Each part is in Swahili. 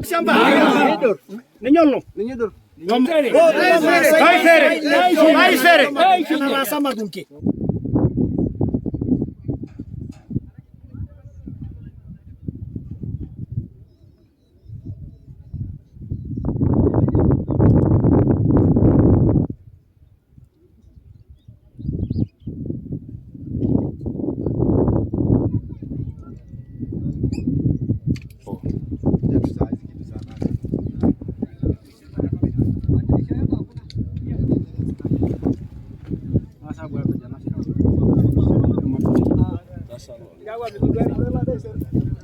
Shamba. Ninyolo. Ninyolo. Ngombe. Kaisere. Kana sama dunke.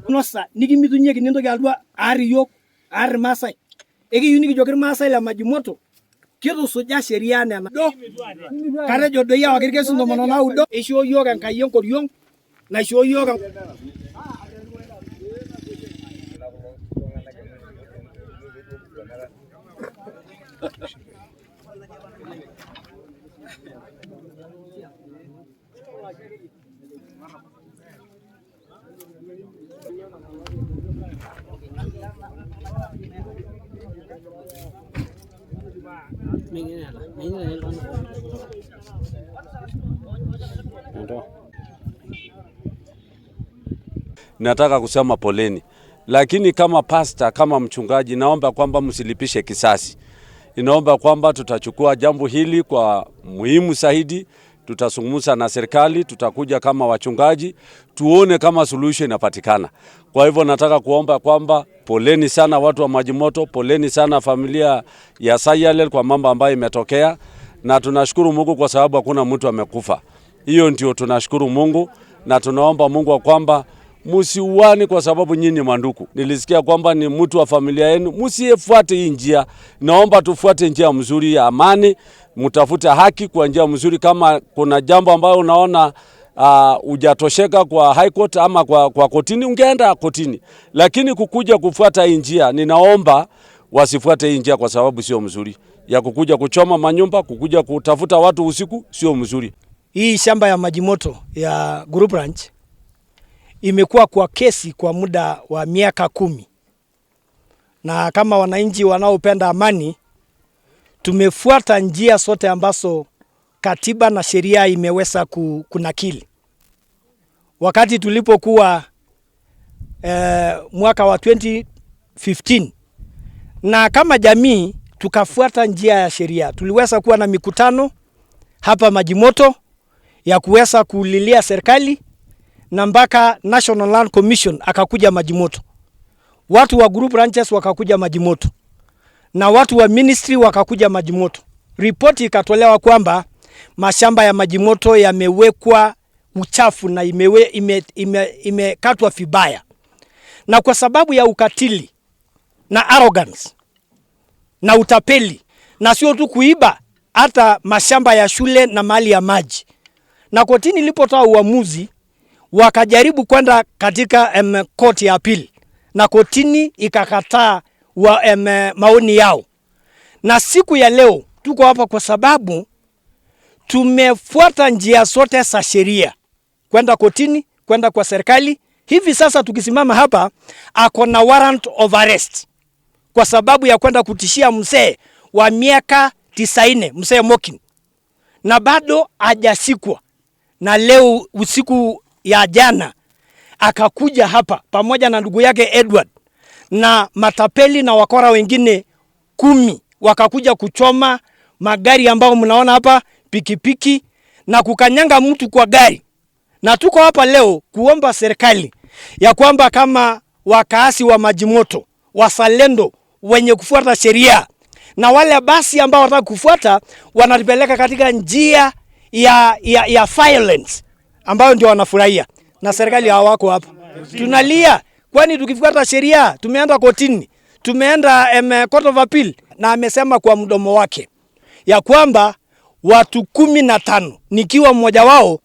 Nosa nikimitunye kinendo galwa ari yok ari Masai eki yuni kijokir Masai la majimoto kito suja sheria nena do kare jodo ya wakirike sundo monona udo isho yok enkai enkoriong na isho yok Nataka kusema poleni, lakini kama pastor, kama mchungaji, naomba kwamba msilipishe kisasi. Inaomba kwamba tutachukua jambo hili kwa muhimu zaidi, tutasungumza na serikali, tutakuja kama wachungaji, tuone kama solution inapatikana. Kwa hivyo nataka kuomba kwamba poleni sana watu wa Majimoto, poleni sana familia ya Sayalel kwa mambo ambayo imetokea, na tunashukuru Mungu kwa sababu hakuna mtu amekufa. Hiyo ndio tunashukuru Mungu, na tunaomba Mungu kwamba musiuane kwa sababu nyinyi manduku. Nilisikia kwamba ni mtu wa familia yenu, msifuate hii njia. Naomba tufuate njia mzuri ya amani, mtafute haki kwa njia mzuri. Kama kuna jambo ambayo unaona hujatosheka kwa high court ama kwa kotini, ungeenda kotini. Lakini kukuja kufuata hii njia, ninaomba wasifuate hii njia kwa sababu sio mzuri. Ya kukuja kuchoma manyumba, kukuja kutafuta watu usiku, sio mzuri. Hii shamba ya Majimoto ya Group Ranch imekuwa kwa kesi kwa muda wa miaka 10. Na kama wananchi wanaopenda amani, tumefuata njia sote ambazo katiba na sheria imeweza kunakili. Wakati tulipokuwa mwaka wa 2015, na kama jamii tukafuata njia ya sheria, tuliweza kuwa na mikutano hapa Majimoto ya kuweza kulilia serikali, na mpaka National Land Commission akakuja Majimoto. Watu wa Group Ranches wakakuja Majimoto, na watu wa ministry wakakuja Majimoto. Ripoti ikatolewa kwamba mashamba ya Majimoto yamewekwa uchafu na imekatwa vibaya. Na kwa sababu ya ukatili na arrogance na utapeli, na sio tu kuiba, hata mashamba ya shule na mali ya maji. Na kotini ilipotoa uamuzi, wakajaribu kwenda katika court ya appeal, na kotini ikakataa maoni yao. Na siku ya leo tuko hapa kwa sababu tumefuata njia zote za sheria, kwenda kotini, kwenda kwa serikali. Hivi sasa tukisimama hapa, ako na warrant of arrest kwa sababu ya kwenda kutishia mzee wa miaka 90, mzee Mokin, na bado hajasikwa. Na leo usiku ya jana akakuja hapa pamoja na ndugu yake Edward na matapeli na wakora wengine 10, wakakuja kuchoma magari ambao mnaona hapa, pikipiki, na kukanyanga mtu kwa gari. Na tuko hapa leo kuomba serikali ya kwamba kama wakaasi wa Majimoto, wazalendo wenye kufuata sheria, na wale basi ambao wanataka kufuata wanatupeleka katika njia ya violence ambayo ndio wanafurahia, na serikali hawako hapa. Tunalia kwani tukifuata sheria, tumeenda kotini, tumeenda court of appeal, na amesema kwa mdomo wake ya kwamba watu 15 nikiwa mmoja wao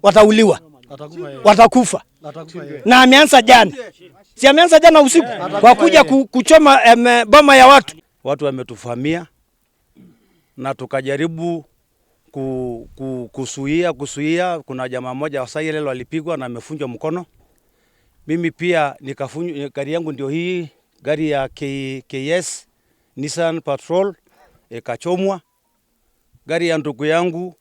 watauliwa, watakufa. Na ameanza jana, si ameanza jana usiku kwa kuja kuchoma boma ya watu. Watu wametufahamia na tukajaribu kusuia. Kuna jamaa mmoja wa Sayalel alipigwa na amefunjwa mkono, Mimi pia gari yangu ndio hii, gari ya KS Nissan Patrol ikachomwa. Gari ya ndugu yangu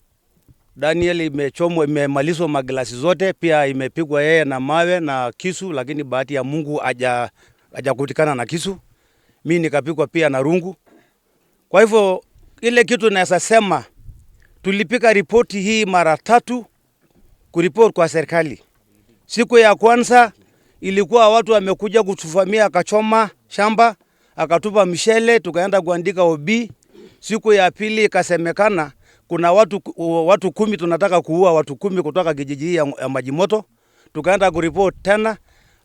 Daniel imechomwa, imemalizwa maglasi zote, pia imepigwa yeye na mawe na kisu, lakini bahati ya Mungu hajakutikana na kisu. Mimi nikapigwa pia na rungu. Kwa hivyo ile kitu naweza sema, tulipika ripoti hii mara 3 kuripoti kwa serikali. Siku ya kwanza ilikuwa watu wamekuja kutuvamia, akachoma shamba, akatupa mishele, tukaenda kuandika OB. Siku ya pili ikasemekana kuna watu 10 tunataka kuua watu 10 kutoka kijiji ya Majimoto. Tukaenda kuripoti tena,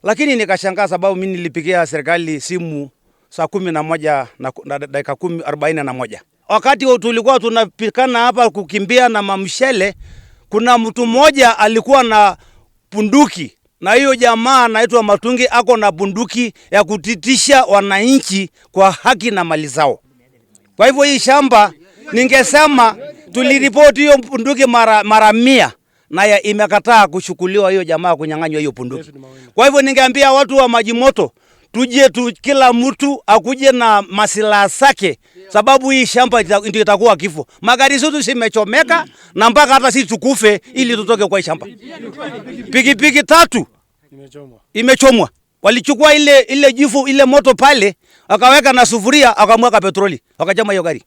lakini nikashangaa sababu mimi nilipigia serikali simu saa 11 na dakika 41. Wakati tulikuwa tunapikana hapa kukimbia na mamshele, kuna mtu mmoja alikuwa na bunduki, na hiyo jamaa anaitwa Matungi, ako na bunduki ya kutitisha wananchi kwa haki na mali zao. Kwa hivyo hii shamba ningesema tuliripoti hiyo bunduki mara 100 na imekataa kuchukuliwa hiyo jamaa kunyang'anywa hiyo bunduki. Kwa hivyo ningeambia watu wa Majimoto, tuje kila mtu akuje na masilaha zake, sababu hii shamba ndio itakuwa kifo. Magari zetu zimechomeka na mpaka hata sisi tukufe ili tutoke kwa hii shamba. Pikipiki 3 imechomwa. Walichukua ile jifu ile moto pale, akaweka na sufuria, akamweka petroli, akachoma hiyo gari.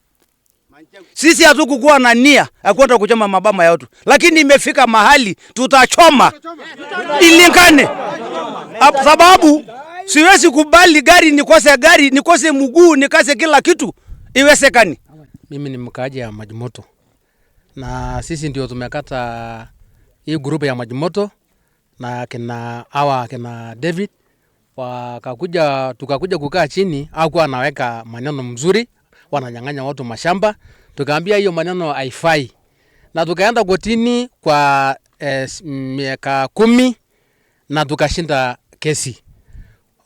Sisi hatukukuwa na nia akwenda kuchoma mabama ya watu, lakini imefika mahali tutachoma ilingane. Sababu siwezi kubali gari nikose mguu, nikose kila kitu, iwesekani. Mimi ni mkaaji ya Majimoto, na sisi ndio tumekata hii grupu ya Majimoto na kina David tukakuja kukaa chini, au kwa anaweka maneno mzuri, wananyang'anya watu mashamba. Tukaambia hiyo maneno haifai, na tukaenda kotini kwa miaka 10 na tukashinda kesi.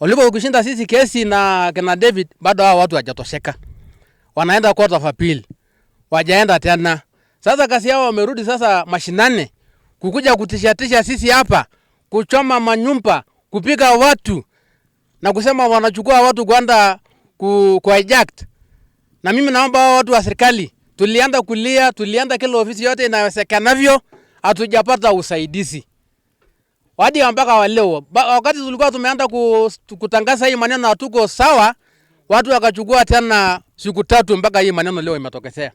Walipo kushinda sisi kesi na kina David, bado hao watu hawajatosheka, wanaenda court of appeal, wajaenda tena. Sasa kasi yao wamerudi sasa mashinane, kukuja kutishatisha sisi hapa, kuchoma manyumba, kupiga watu na kusema wanachukua watu kwenda hijacked. Na mimi naomba watu wa serikali, tulienda kulia, tulienda kila ofisi yote inayowezekanavyo, hatujapata usaidizi. Hadi mpaka wa leo, wakati tulikuwa tumeanza kutangaza hii maneno hatuko sawa, watu wakachukua tena siku 3 mpaka hii maneno leo imetokezea.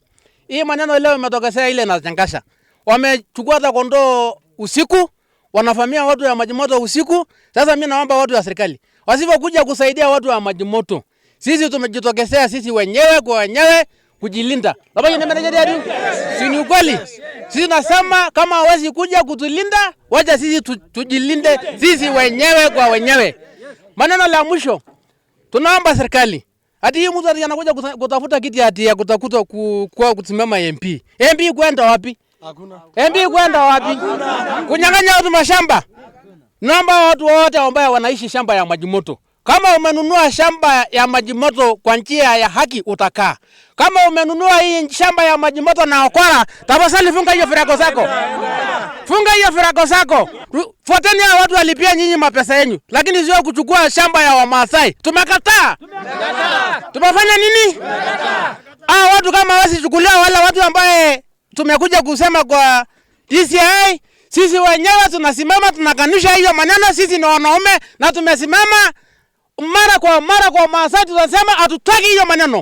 Hii maneno leo imetokezea ile inachangasha. Wamechukua hata kondoo usiku, wanafamia watu ya Majimoto usiku. Sasa mimi naomba watu wa serikali wasipokuja kusaidia watu wa Majimoto, sisi tumejitokezea sisi wenyewe kwa wenyewe kujilinda. Labda ni manager ya nini? Si ni ukweli? Sisi nasema kama hawezi kuja kutulinda, wacha sisi tujilinde sisi wenyewe kwa wenyewe. Maneno la mwisho, tunaomba serikali, hadi hii mtu anakuja kutafuta kiti hati ya kutakuta kwa kusimama MP. MP kwenda wapi? Hakuna. MP kwenda wapi? Kunyang'anya watu mashamba. Naomba watu wote ambao wanaishi shamba ya Majimoto, kama umenunua shamba ya Majimoto kwa njia ya haki utakaa. Kama umenunua hii shamba ya Majimoto na ukora, tafadhali funga hiyo firako zako. Funga hiyo firako zako. Fuateni hao watu walipia nyinyi mapesa yenu, lakini sio kuchukua shamba ya Wamaasai. Tumekataa. Tumefanya nini? Tumekataa. Watu kama wasichukulia wale watu ambaye tumekuja kusema kwa DCI, sisi wenyewe tunasimama tunakanusha hiyo maneno. Sisi ni wanaume na tumesimama mara kwa Maasai, tunasema hatutaki hiyo maneno.